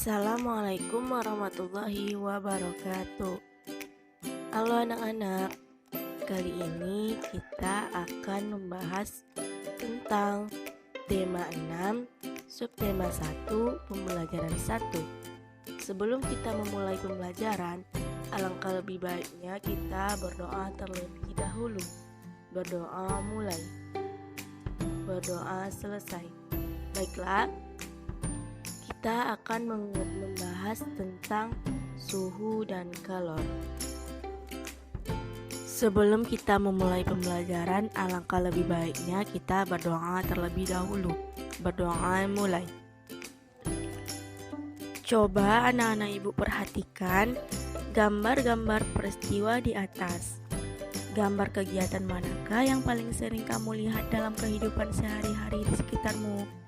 Assalamualaikum warahmatullahi wabarakatuh. Halo anak-anak, kali ini kita akan membahas tentang tema 6, subtema 1, pembelajaran 1. Sebelum kita memulai pembelajaran, alangkah lebih baiknya kita berdoa terlebih dahulu. Berdoa mulai, berdoa selesai. Baiklah, kita akan membahas tentang suhu dan kalor. Sebelum kita memulai pembelajaran, alangkah lebih baiknya kita berdoa terlebih dahulu. Berdoa mulai. Coba anak-anak ibu perhatikan gambar-gambar peristiwa di atas. Gambar kegiatan manakah yang paling sering kamu lihat dalam kehidupan sehari-hari di sekitarmu?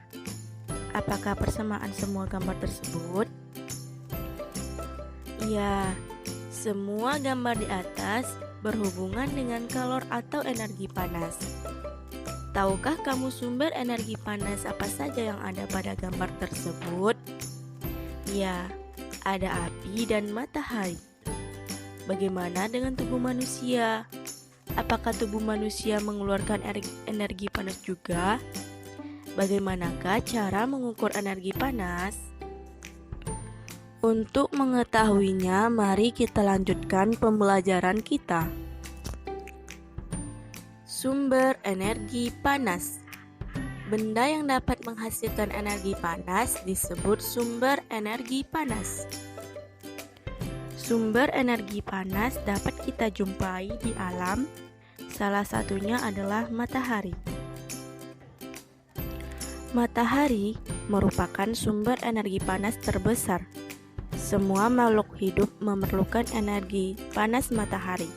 Apakah persamaan semua gambar tersebut? Ya, semua gambar di atas berhubungan dengan kalor atau energi panas. Tahukah kamu sumber energi panas apa saja yang ada pada gambar tersebut? Ya, ada api dan matahari. Bagaimana dengan tubuh manusia? Apakah tubuh manusia mengeluarkan energi panas juga? Bagaimanakah cara mengukur energi panas? Untuk mengetahuinya, mari kita lanjutkan pembelajaran kita. Sumber energi panas. Benda yang dapat menghasilkan energi panas disebut sumber energi panas. Sumber energi panas dapat kita jumpai di alam, salah satunya adalah matahari. Matahari merupakan sumber energi panas terbesar. Semua makhluk hidup memerlukan energi panas matahari.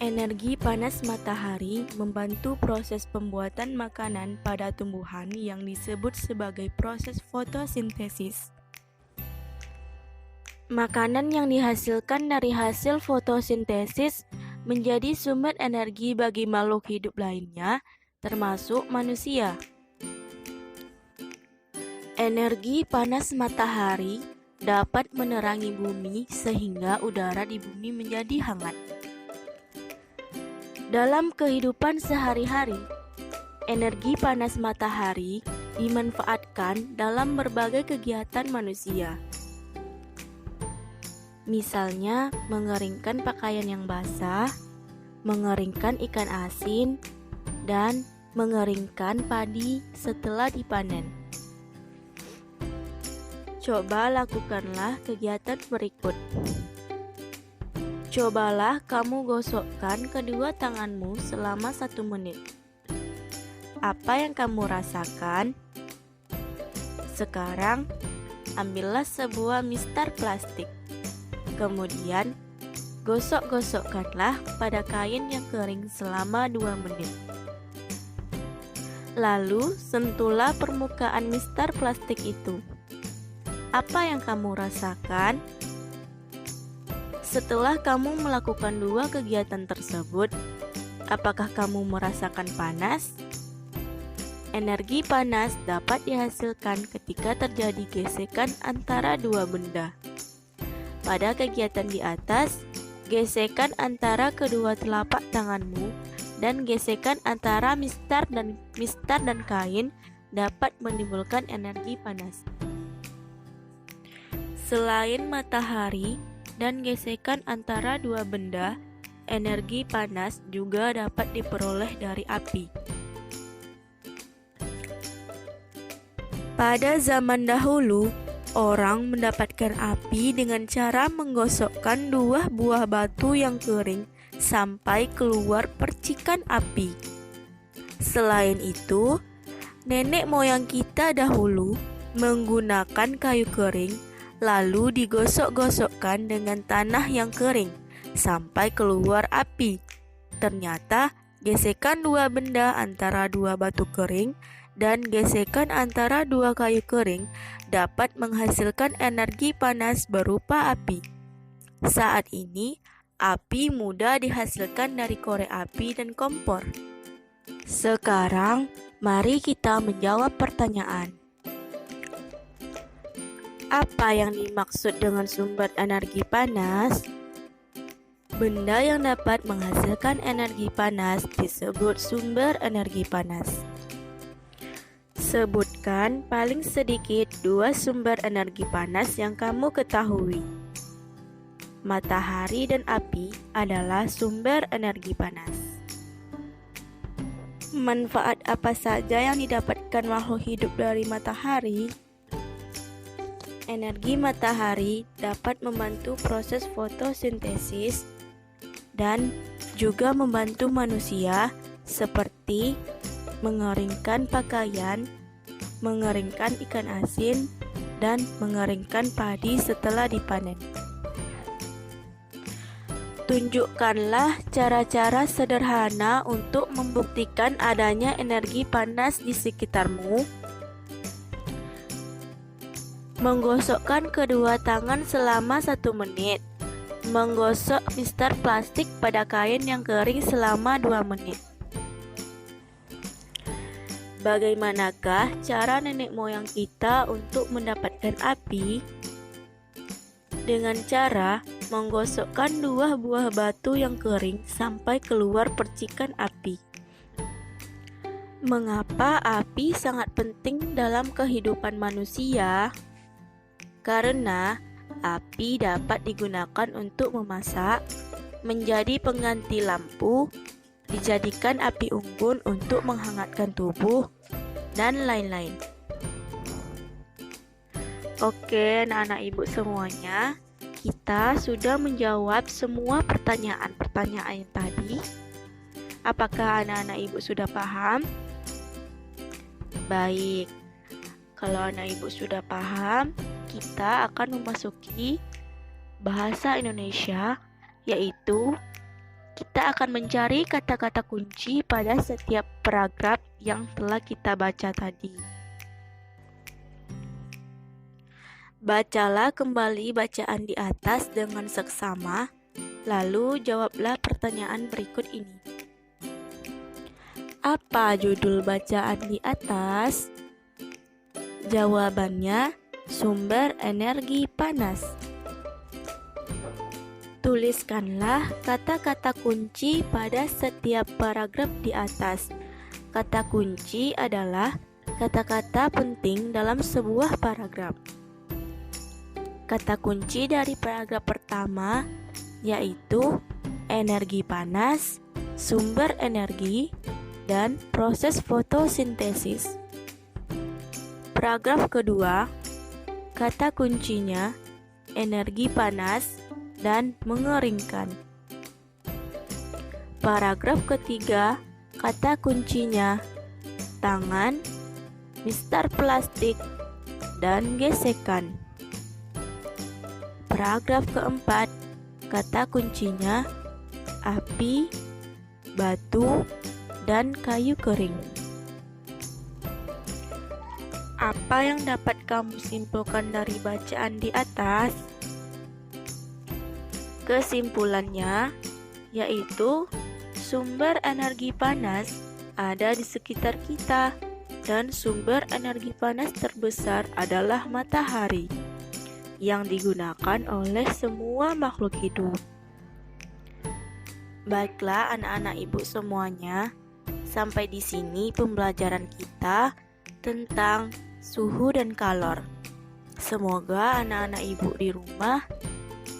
Energi panas matahari membantu proses pembuatan makanan pada tumbuhan yang disebut sebagai proses fotosintesis. Makanan yang dihasilkan dari hasil fotosintesis menjadi sumber energi bagi makhluk hidup lainnya, termasuk manusia. Energi panas matahari dapat menerangi bumi sehingga udara di bumi menjadi hangat. Dalam kehidupan sehari-hari, energi panas matahari dimanfaatkan dalam berbagai kegiatan manusia. Misalnya, mengeringkan pakaian yang basah, mengeringkan ikan asin, dan mengeringkan padi setelah dipanen. Coba lakukanlah kegiatan berikut. Cobalah kamu gosokkan kedua tanganmu selama 1 menit. Apa yang kamu rasakan? Sekarang, ambillah sebuah mistar plastik. Kemudian, gosok-gosokkanlah pada kain yang kering selama 2 menit. Lalu, sentuhlah permukaan mistar plastik itu. Apa yang kamu rasakan? Setelah kamu melakukan 2 kegiatan tersebut, apakah kamu merasakan panas? Energi panas dapat dihasilkan ketika terjadi gesekan antara 2 benda. Pada kegiatan di atas, gesekan antara kedua telapak tanganmu dan gesekan antara mistar dan kain dapat menimbulkan energi panas. Selain matahari dan gesekan antara 2 benda, energi panas juga dapat diperoleh dari api. Pada zaman dahulu, orang mendapatkan api dengan cara menggosokkan 2 buah batu yang kering sampai keluar percikan api. Selain itu, nenek moyang kita dahulu menggunakan kayu kering, lalu digosok-gosokkan dengan tanah yang kering sampai keluar api. Ternyata, gesekan 2 benda antara 2 batu kering dan gesekan antara 2 kayu kering dapat menghasilkan energi panas berupa api. Saat ini, api mudah dihasilkan dari korek api dan kompor. Sekarang, mari kita menjawab pertanyaan. Apa yang dimaksud dengan sumber energi panas? Benda yang dapat menghasilkan energi panas disebut sumber energi panas. Sebutkan paling sedikit 2 sumber energi panas yang kamu ketahui. Matahari dan api adalah sumber energi panas. Manfaat apa saja yang didapatkan makhluk hidup dari matahari? Energi matahari dapat membantu proses fotosintesis dan juga membantu manusia seperti mengeringkan pakaian, mengeringkan ikan asin, dan mengeringkan padi setelah dipanen. Tunjukkanlah cara-cara sederhana untuk membuktikan adanya energi panas di sekitarmu. Menggosokkan kedua tangan selama 1 menit. Menggosok mister plastik pada kain yang kering selama 2 menit. Bagaimanakah cara nenek moyang kita untuk mendapatkan api? Dengan cara menggosokkan 2 buah batu yang kering sampai keluar percikan api. Mengapa api sangat penting dalam kehidupan manusia? Karena api dapat digunakan untuk memasak, menjadi pengganti lampu, dijadikan api unggun untuk menghangatkan tubuh, dan lain-lain. Oke, anak-anak ibu semuanya, kita sudah menjawab semua pertanyaan-pertanyaan yang tadi. Apakah anak-anak ibu sudah paham? Baik, kalau anak ibu sudah paham, kita akan memasuki bahasa Indonesia, yaitu kita akan mencari kata-kata kunci pada setiap paragraf yang telah kita baca tadi. Bacalah kembali bacaan di atas dengan seksama, lalu jawablah pertanyaan berikut ini. Apa judul bacaan di atas? Jawabannya, sumber energi panas. Tuliskanlah kata-kata kunci pada setiap paragraf di atas. Kata kunci adalah kata-kata penting dalam sebuah paragraf. Kata kunci dari paragraf pertama yaitu energi panas, sumber energi, dan proses fotosintesis. Paragraf kedua, kata kuncinya energi panas dan mengeringkan. Paragraf ketiga, kata kuncinya tangan, mister plastik, dan gesekan. Paragraf keempat, kata kuncinya api, batu, dan kayu kering. Apa yang dapat kamu simpulkan dari bacaan di atas? Kesimpulannya yaitu sumber energi panas ada di sekitar kita dan sumber energi panas terbesar adalah matahari yang digunakan oleh semua makhluk hidup. Baiklah anak-anak ibu semuanya, sampai di sini pembelajaran kita tentang suhu dan kalor. Semoga anak-anak ibu di rumah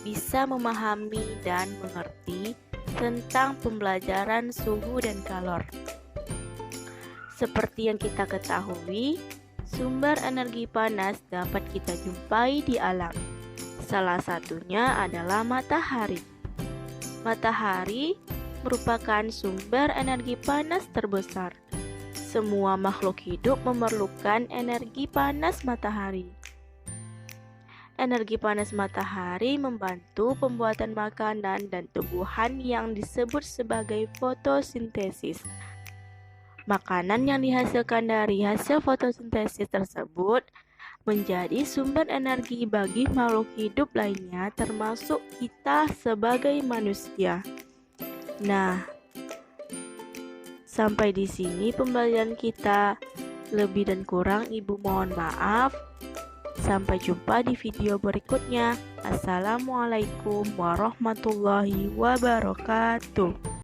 bisa memahami dan mengerti tentang pembelajaran suhu dan kalor. Seperti yang kita ketahui, sumber energi panas dapat kita jumpai di alam. Salah satunya adalah matahari. Matahari merupakan sumber energi panas terbesar. Semua makhluk hidup memerlukan energi panas matahari. Energi panas matahari membantu pembuatan makanan dan tumbuhan yang disebut sebagai fotosintesis. Makanan yang dihasilkan dari hasil fotosintesis tersebut menjadi sumber energi bagi makhluk hidup lainnya, termasuk kita sebagai manusia. Nah, sampai di sini pembelajaran kita. Lebih dan kurang ibu mohon maaf. Sampai jumpa di video berikutnya. Assalamualaikum warahmatullahi wabarakatuh.